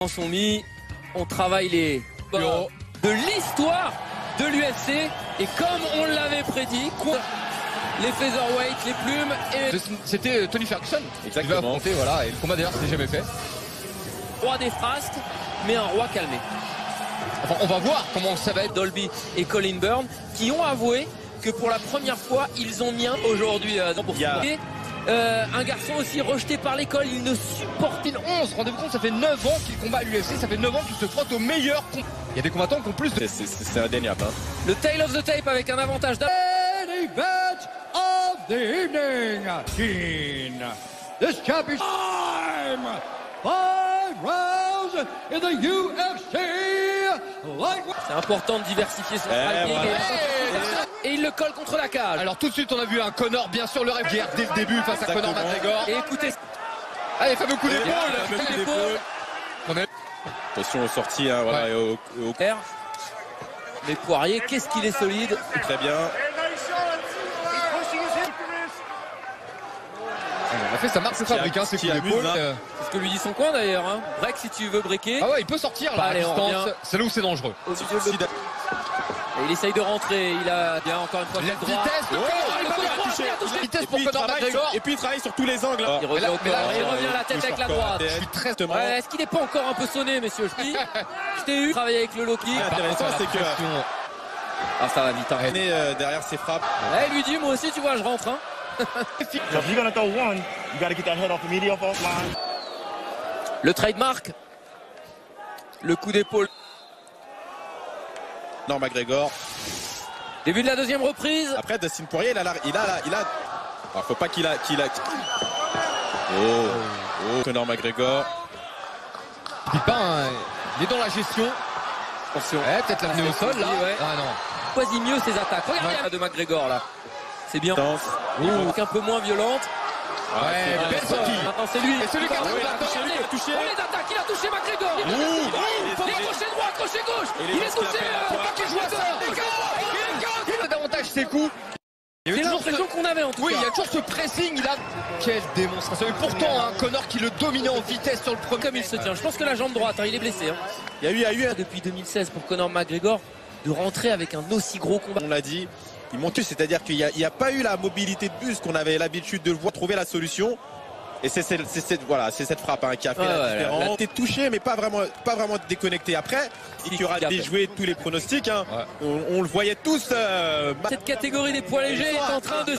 Sont mis, on travaille les bureaux de l'histoire de l'UFC et comme on l'avait prédit, les featherweight, les plumes et c'était Tony Ferguson. Exactement. Il va affronter, voilà, et le combat d'ailleurs c'était jamais fait. Roi des frasques, mais un roi calmé. Enfin, on va voir comment ça va être. Dolby et Colin Byrne qui ont avoué que pour la première fois ils ont mis un aujourd'hui pour un garçon aussi rejeté par l'école, il ne supporte 11, rendez-vous compte, ça fait 9 ans qu'il combat à l'UFC, ça fait 9 ans qu'il se frotte au meilleur. Il y a des combattants qui ont plus de... C'est indéniable. Hein. Le tail of the tape avec un avantage d'un... Event of the evening, this championship time, 5 rounds in the UFC lightweight. C'est important de diversifier son striking et il le colle contre la cage. Alors tout de suite on a vu un Conor, bien sûr le rêve guerre dès le début face à Conor McGregor. Et écoutez, allez, fameux coup d'épaule. Attention aux sorties, hein, voilà, et au air. Mais Poirier, qu'est-ce qu'il est solide. Très bien. En fait ça marque ce fabrique, hein, ces coups d'épaule. C'est ce que lui dit son coin d'ailleurs. Hein. Break si tu veux breaker. Ah ouais, il peut sortir là, à distance. C'est là où c'est dangereux. Et il essaye de rentrer, il a bien encore une fois la vitesse pour Conor McGregor. Et puis il travaille sur tous les angles. Il revient au corps, il revient à la tête avec la droite. Je suis très Est-ce qu'il n'est pas encore un peu sonné, messieurs? Je t'ai eu, travailler avec le low kick. Intéressant, c'est que ça va vite. Hein. derrière ses frappes. Il lui dit, moi aussi, tu vois, je rentre. Hein. Le trademark, le coup d'épaule. Non, McGregor. Début de la deuxième reprise. Après, Dustin Poirier, il a. Alors, faut pas qu'il a. Conor McGregor. Il est dans la gestion. Attention. Peut-être l'amener au sol là. Ouais. Ah non. Quasi mieux ses attaques. Regardez de McGregor là. C'est bien. Un peu moins violente. Ouais, belle sortie. Maintenant c'est lui. Et celui qui a touché. On les attaques, il a touché McGregor. Les crochet droit, crochet gauche. Il est touché. Qui joue à ça. Il a davantage ses coups. C'est l'impression qu'on avait en tout cas. Oui, il y a toujours ce pressing là. Quelle démonstration. Et pourtant, Conor qui le dominait en vitesse sur le premier. Comme il se tient. Je pense que la jambe droite, il est blessé. Il y a eu depuis 2016 pour Conor McGregor de rentrer avec un aussi gros combat. On l'a dit. Il monte, c'est-à-dire qu'il n'y a pas eu la mobilité de buste qu'on avait l'habitude de le voir trouver la solution. Et c'est cette frappe qui a fait la différence. Il a été touché, mais pas vraiment déconnecté. Après, il aura déjoué tous les pronostics. On le voyait tous. Cette catégorie des poids légers est en train de